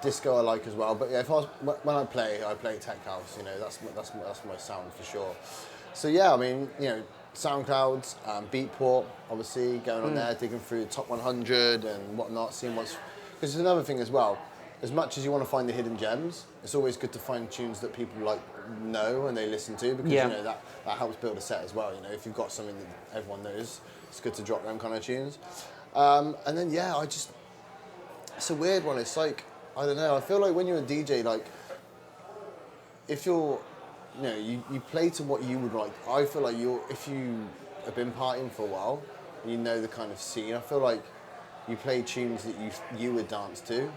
Disco I like as well, but yeah, when I play tech house. That's my sound for sure. So yeah, I mean, SoundCloud, Beatport, obviously going on there, digging through the top 100 and whatnot, seeing what's. Because there's another thing as well. As much as you want to find the hidden gems, it's always good to find tunes that people know and they listen to, because that helps build a set as well. If you've got something that everyone knows, it's good to drop them kind of tunes. And then it's a weird one. It's like, I don't know. I feel like when you're a DJ, like if you're, you play to what you would like. I feel like if you have been partying for a while, you know the kind of scene. I feel like you play tunes that you would dance to.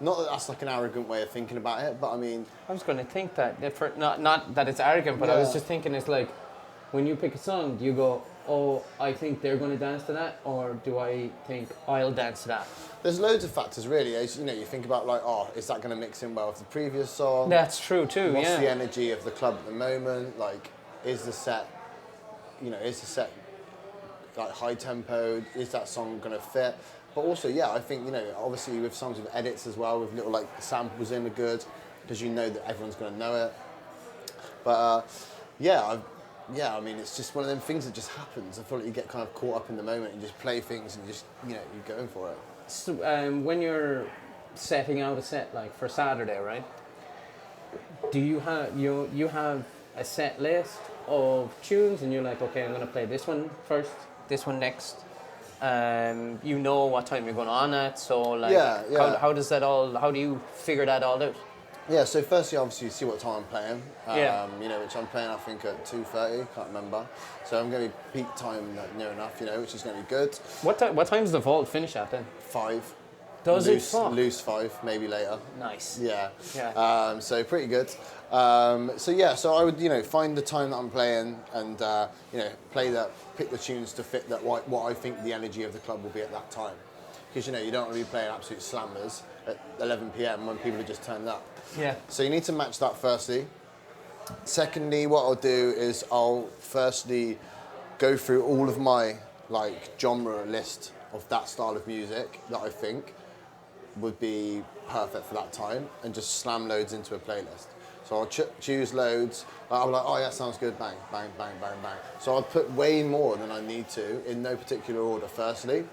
Not that that's like an arrogant way of thinking about it, but I mean... I was going to think that, not that it's arrogant, but I was just thinking it's like, when you pick a song, do you go, oh, I think they're going to dance to that, or do I think I'll dance to that? There's loads of factors really. As you think about like, oh, is that going to mix in well with the previous song? That's true too, What's the energy of the club at the moment? Like, is the set like high tempo? Is that song going to fit? But also, I think, obviously with songs with edits as well, with little like samples in are good, because that everyone's going to know it. But I mean, it's just one of them things that just happens. I feel like you get kind of caught up in the moment and just play things and just, you're going for it. So, when you're setting out a set, like for Saturday, right? Do you have you have a set list of tunes, and you're like, okay, I'm going to play this one first, this one next? You know what time you're going on at, so like, Yeah, yeah. How does that all? How do you figure that all out? Yeah, so firstly, obviously, you see what time I'm playing. Yeah. You know, which I'm playing, I think, at 2:30. Can't remember. So I'm going to be peak time like, near enough. You know, which is going to be good. What time's the vault finish at then? 5. Does loose, it fuck? Loose 5, maybe later. Nice. Yeah. Yeah. So pretty good. So yeah, so I would, you know, find the time that I'm playing and, you know, pick the tunes to fit that what I think the energy of the club will be at that time. Because, you know, you don't want to be playing absolute slammers at 11 p.m. when people have just turned up. Yeah. So you need to match that firstly. Secondly, what I'll do is I'll firstly go through all of my like genre list of that style of music that I think would be perfect for that time and just slam loads into a playlist. So I'll choose loads. I'll be like, oh, yeah, sounds good. Bang, bang, bang, bang, bang. So I'll put way more than I need to in no particular order, firstly.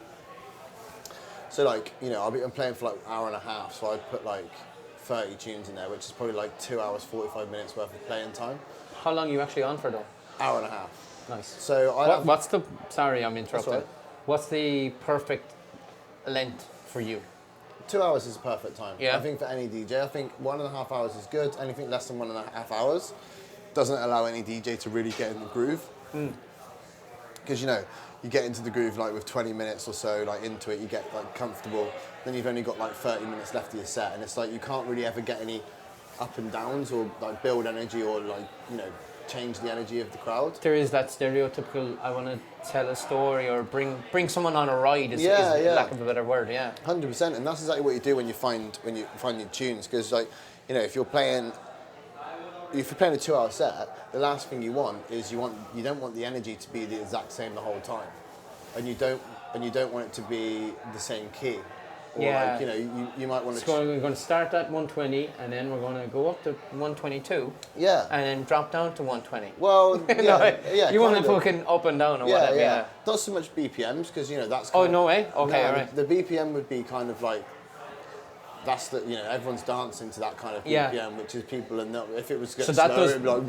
So, like, you know, I'm playing for like an hour and a half. So I'd put like 30 tunes in there, which is probably like 2 hours, 45 minutes worth of playing time. How long are you actually on for though? Hour and a half. Nice. So what's the? Sorry, I'm interrupted. That's right. What's the perfect length for you? 2 hours is a perfect time. Yeah. I think for any DJ, I think 1.5 hours is good. Anything less than 1.5 hours doesn't allow any DJ to really get in the groove. Because you know, you get into the groove like with 20 minutes or so, like into it, you get like comfortable. Then you've only got like 30 minutes left of your set, and it's like you can't really ever get any up and downs or like build energy or like, you know, change the energy of the crowd. There is that stereotypical, I want to tell a story or bring someone on a ride is lack of a better word, yeah. 100%, and that's exactly what you do when you find your tunes, because like, you know, if you're playing a 2-hour set, the last thing you want is you don't want the energy to be the exact same the whole time, and you don't want it to be the same key. Or like, you know, you might want to... So we're going to start at 120 and then we're going to go up to 122. Yeah. And then drop down to 120. Well, yeah. You want to fucking up and down or whatever, yeah. Not so much BPMs, because, you know, that's... Oh, no way? Okay, no, all right. The BPM would be kind of like... That's the, you know, everyone's dancing to that kind of BPM, which is people are not... If it was getting slower, it'd be like...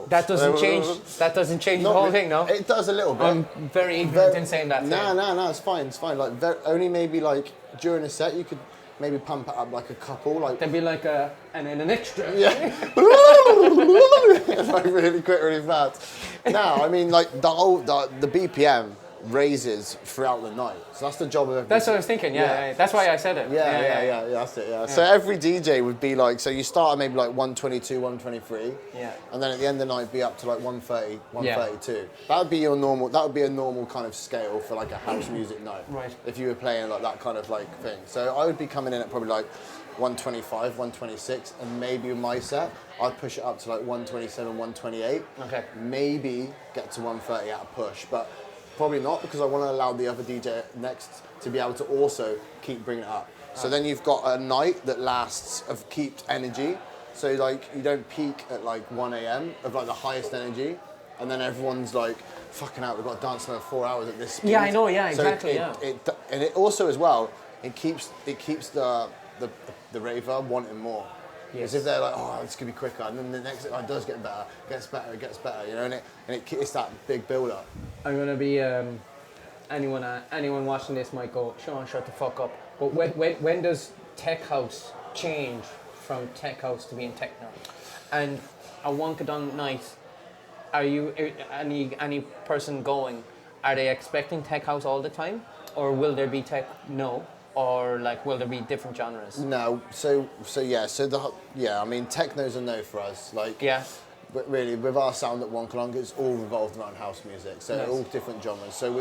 That doesn't change the whole thing, no? It does a little bit. I'm very ignorant in saying that. No, it's fine. Like, only maybe like during a set you could maybe pump it up like a couple. Like there'd be like and then an extra. Yeah. It's like really quick, really fast. No, I mean like the BPM raises throughout the night. So that's the job of every... That's what I was thinking, yeah. That's why I said it. Yeah, that's it, yeah. So every DJ would be like, so you start at maybe like 122, 123. Yeah. And then at the end of the night be up to like 130, 132. That would be a normal kind of scale for like a house music night. Right. If you were playing like that kind of like thing. So I would be coming in at probably like 125, 126, and maybe with my set, I'd push it up to like 127, 128. Okay. Maybe get to 130 at a push, but probably not, because I want to allow the other DJ next to be able to also keep bringing it up. So then you've got a night that lasts of kept energy. So like you don't peak at like 1 a.m. of like the highest energy, and then everyone's like, fucking out, we've got to dance another 4 hours at this speed. Yeah, I know, yeah, So exactly, and it also as well, it keeps the raver wanting more. Yes. Because if they're like, oh, this could be quicker, and then the next, it does get better, gets better, you know, and it's that big build-up. I'm gonna be anyone watching this might go, Sean, shut the fuck up. But when does tech house change from tech house to being techno? And a WONKADONKK night, are you any person going? Are they expecting tech house all the time, or will there be techno? Or like, will there be different genres? No, I mean, techno's a no for us. Like, but really, with our sound at WONKADONKK, it's all revolved around house music. So nice. All different genres. So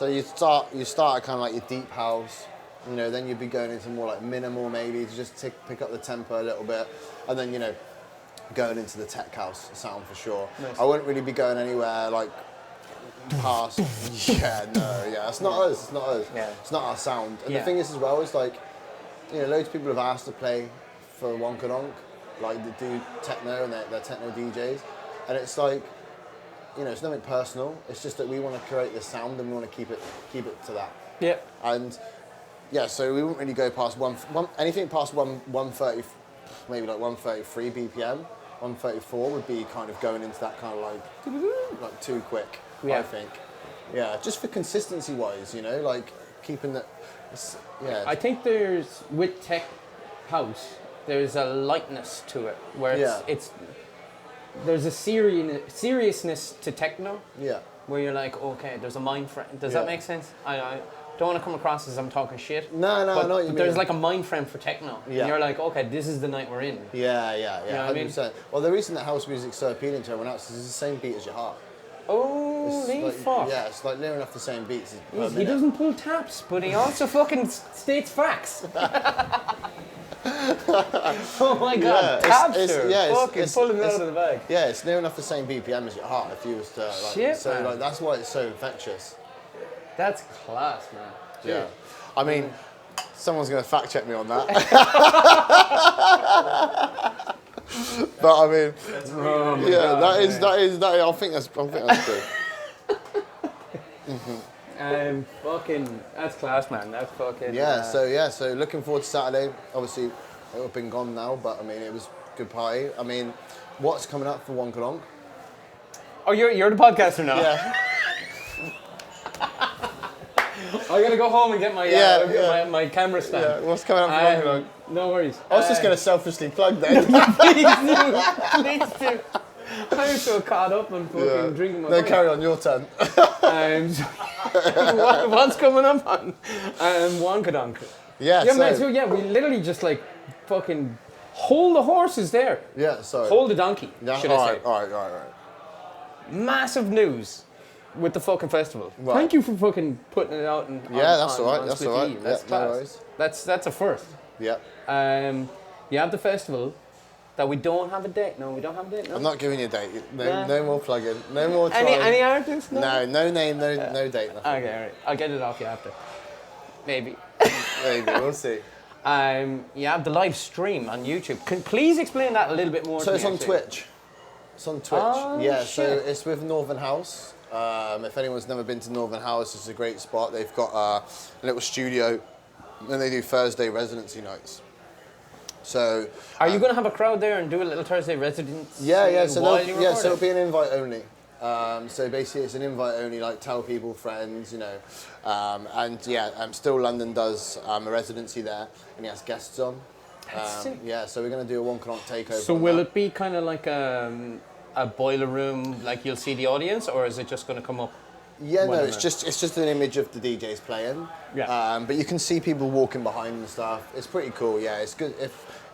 you start at kind of like your deep house, you know. Then you'd be going into more like minimal, maybe to just pick up the tempo a little bit, and then you know, going into the tech house sound for sure. Nice. I wouldn't really be going anywhere like past. It's not us. Yeah. It's not our sound. And Yeah. the thing is as well is like, you know, loads of people have asked to play for WONKADONKK, like they do techno and they're techno DJs, and it's like, you know, it's nothing personal. It's just that we want to create this sound and we want to keep it to that. Yeah. And yeah, so we wouldn't really go past anything past 130, maybe like 133 BPM. 134 would be kind of going into that kind of like too quick. Yeah. I think. Yeah, just for consistency wise, you know, like keeping the. Yeah. I think there's with tech house, there's a lightness to it where it's there's a seriousness to techno. Yeah. Where you're like, okay, there's a mind frame. Does that make sense? I don't want to come across as I'm talking shit. No, I know what you mean. There's like a mind frame for techno. Yeah. And you're like, okay, this is the night we're in. Yeah, You know what I mean? 100%. Well, the reason that house music's so appealing to everyone else is it's the same beat as your heart. Holy fuck. Yeah, it's like near enough the same beats. He doesn't pull taps, but he also fucking states facts. Oh my god, Tapster! Fucking pulling it out of the bag. Yeah, it's near enough the same BPM as your heart if you was to like. Shit, so man. like that's why it's so infectious. That's class, man. Yeah, I mean, someone's gonna fact check me on that. But I mean, that is. I think that's good. Fucking, that's class, man. That's fucking. So looking forward to Saturday. Obviously, it would have been gone now, but I mean, it was a good party. I mean, what's coming up for WONKADONKK? Oh, you're the podcaster now. Yeah. I gotta go home and get my my camera stand. Yeah. What's coming up for WONKADONKK? No worries. I was just gonna selfishly plug that. Please do. I'm so caught up on fucking drinking my. No, carry on. Your turn. What's coming up on WONKADONKK? Yeah. Man. So we literally just like fucking hold the horses there. Yeah. Sorry. Hold the donkey. Should I say? All right. Massive news with the fucking festival. Right. Thank you for fucking putting it out. That's all right. That's all right. That's no class. worries. That's a first. Yeah. You have the festival that we don't have a date. No, we don't have a date. No. I'm not giving you a date. No more plugging. No more trying. Any artists? No name, no date. Nothing. Okay, all right. I'll get it off you after. Maybe. Maybe, we'll see. You have the live stream on YouTube. Please explain that a little bit more. So it's on actually. Twitch. It's on Twitch. Oh, yeah, shit. so it's with Northern House. If anyone's never been to Northern House, it's a great spot. They've got a little studio, and they do Thursday residency nights. So, are you going to have a crowd there and do a little Thursday residency? Yeah. So so it'll be an invite only. So basically, it's an invite only. Like tell people, friends, you know. Still London does a residency there, and he has guests on. So we're going to do a WONKADONKK takeover. So will it be kind of like a boiler room, like you'll see the audience, or is it just going to come up? Yeah, no, it's just an image of the DJs playing. Yeah. But you can see people walking behind and stuff. It's pretty cool. Yeah, it's good.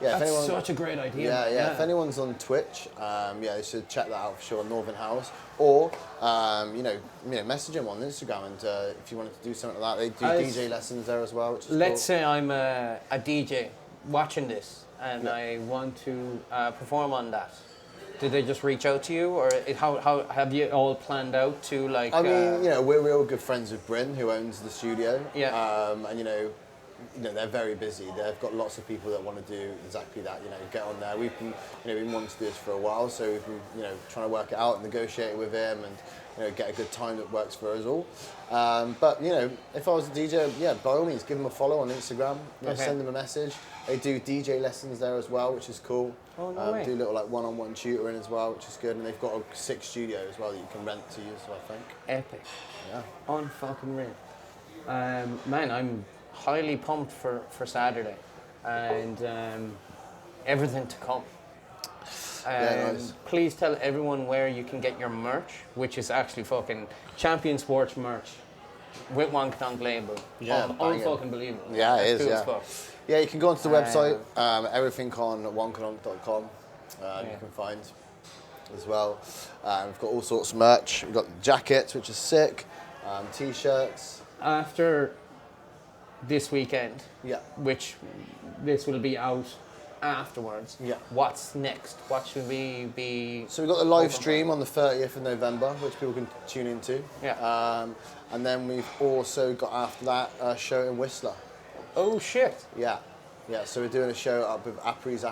That's such a great idea. Yeah. If anyone's on Twitch, they should check that out for sure. Northern House, or message them on Instagram, and if you wanted to do something like that, they do DJ lessons there as well. Which is let's cool. say I'm a DJ watching this, and I want to perform on that. Did they just reach out to you, or how have you all planned out to like? I mean, we're real good friends with Bryn, who owns the studio. Yeah. And they're very busy. They've got lots of people that want to do exactly that. Get on there. We've been wanting to do this for a while, so we've been trying to work it out, negotiate with him, and get a good time that works for us all. But if I was a DJ, by all means, give them a follow on Instagram. Send them a message. They do DJ lessons there as well, which is cool. Oh, no way. Do a little like one-on-one tutoring as well, which is good. And they've got a sick studio as well that you can rent to use, I think. Epic. Yeah. On fucking real. Man, I'm highly pumped for Saturday, and everything to come. Nice. Please tell everyone where you can get your merch, which is actually fucking Champion Sports merch with WONKADONKK label. Yeah, unfucking believable. Yeah, it is. Cool Yeah. as fuck. Yeah, you can go onto the website. Everything on wonkadonk.com. You can find as well. We've got all sorts of merch. We've got jackets, which is sick. T-shirts. After this weekend, Yeah. which this will be out afterwards. Yeah. What's next? What should we be? So we've got the live stream on the 30th of November, which people can tune into. Yeah. And then we've also got after that a show in Whistler. Oh shit. Yeah. So we're doing a show up with Apres,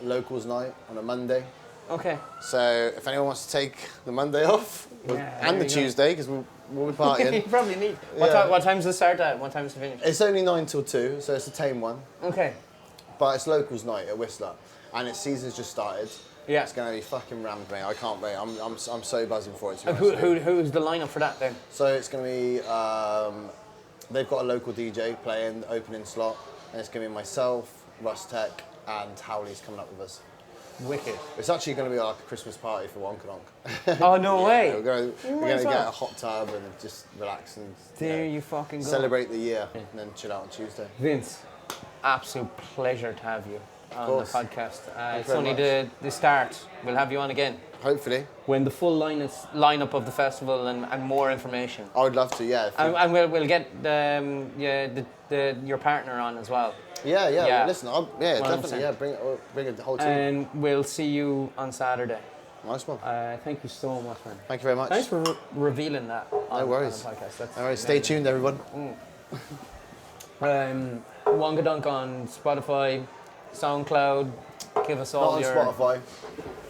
Locals Night on a Monday. Okay. So if anyone wants to take the Monday off, and the Tuesday, because we'll be partying. You probably need. What time's the start at? What time's the finish? It's only 9 till 2, so it's a tame one. Okay. But it's Locals Night at Whistler, and its season's just started. Yeah. It's going to be fucking rammed, mate. I can't wait. I'm so buzzing for it. To be And honest with you. who's the lineup for that then? So it's going to be, they've got a local DJ playing the opening slot, and it's going to be myself, Russ Tech, and Howley's coming up with us. Wicked. It's actually going to be like a Christmas party for WONKADONKK. Oh, no way. We're going as to well. get a hot tub and just relax and There you fucking go. celebrate the year and then chill out on Tuesday. Vince, absolute pleasure to have you on the course. podcast. It's very only much. the start. We'll have you on again Hopefully. when the full lineup of the festival and more information. I would love to, yeah. And we'll get your partner on as well. Yeah. Yeah. Listen, definitely. Yeah, bring a whole team. And we'll see you on Saturday. Nice one. Thank you so much, man. Thank you very much. Thanks for revealing that on, No worries. on the podcast. That's All right, stay tuned, everyone. WONKADONKK on Spotify, SoundCloud. Give us all Not on your... Spotify.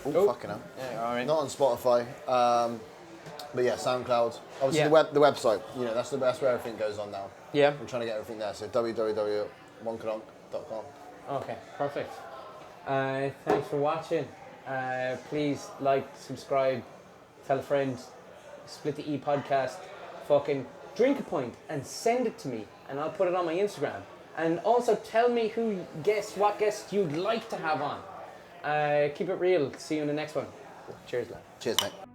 Oh, fucking hell. Yeah, all right. Not on Spotify. But yeah, SoundCloud. Obviously, Yeah. the website. You know, that's where everything goes on now. Yeah. I'm trying to get everything there. So www.wonkadonk.com. Okay, perfect. Thanks for watching. Please like, subscribe, tell a friend, split the podcast, fucking drink a pint and send it to me and I'll put it on my Instagram. And also tell me what guests you'd like to have on. Keep it real. See you in the next one. Cheers, lad. Cheers, mate.